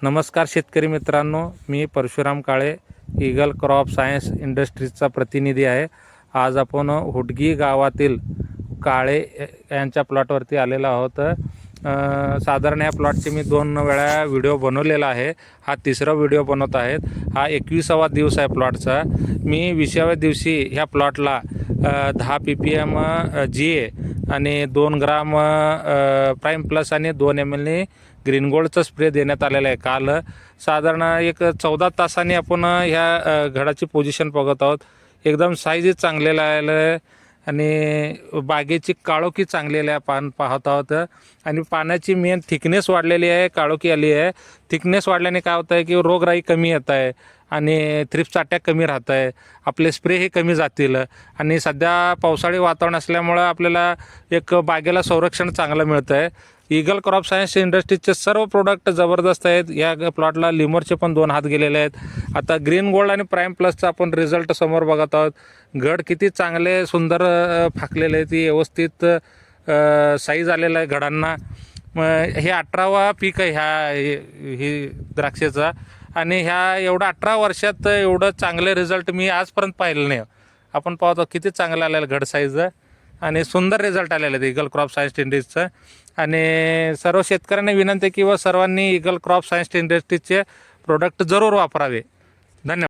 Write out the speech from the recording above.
नमस्कार शेतकरी मित्रांनो, मी परशुराम काळे, ईगल क्रॉप सायन्स इंडस्ट्रीजचा प्रतिनिधी आहे. आज आपण हुडगी गावातील काळे यांच्या प्लॉटवरती आलेलो आहोत. साधारण या प्लॉटचे मी 2 वेळा व्हिडिओ बनवलेला आहे. हा तिसरा व्हिडिओ बनवत आहेत. हा 21वा दिवस आहे प्लॉटचा. मी 20व्या दिवशी ह्या प्लॉटला 10 ppm GA आणि 2 ग्राम प्राईम प्लस आणि 2 ml ग्रीन गोल्डचा स्प्रे देण्यात आलेला आहे. काल साधारण एक 14 तासांनी आपण ह्या घडाची पोझिशन बघत आहोत. एकदम साईज चांगलेला आहे आणि बागेची काळोखी चांगलेली आहे. पान पाहत आहोत आणि पानाची मेन थिकनेस वाढलेली आहे, काळोखी आली आहे. थिकनेस वाढल्याने काय होतं आहे की रोगराई कमी येत आहे आणि थ्रिप्स अटॅक कमी राहत आहे. आपले स्प्रे हे कमी जातील आणि सध्या पावसाळी वातावरण असल्यामुळं आपल्याला एक बागेला संरक्षण चांगलं मिळतं आहे. ईगल क्रॉप सायन्स इंडस्ट्रीजचे सर्व प्रोडक्ट जबरदस्त आहेत. या प्लॉटला लिमरचे पण 2 हात गेलेले आहेत. आता ग्रीन गोल्ड आणि प्राईम प्लसचा आपण रिझल्ट समोर बघत आहोत. घड किती चांगले सुंदर फाकलेले आहे, ती व्यवस्थित साईज आलेला आहे घडांना. हे 18वा पीक आहे ही द्राक्षेचा आणि ह्या एवढं 18 वर्षात एवढं चांगले रिझल्ट मी आजपर्यंत पाहिलं नाही. आपण पाहतो किती चांगलं आलेलं घड साईज आणि सुंदर रिझल्ट आलेले आहेत ईगल क्रॉप सायन्स इंडस्ट्रीजचं. आणि सर्व शेतकऱ्यांना विनंती आहे की सर्वांनी ईगल क्रॉप सायन्स इंडस्ट्रीजचे प्रोडक्ट जरूर वापरावे. धन्यवाद.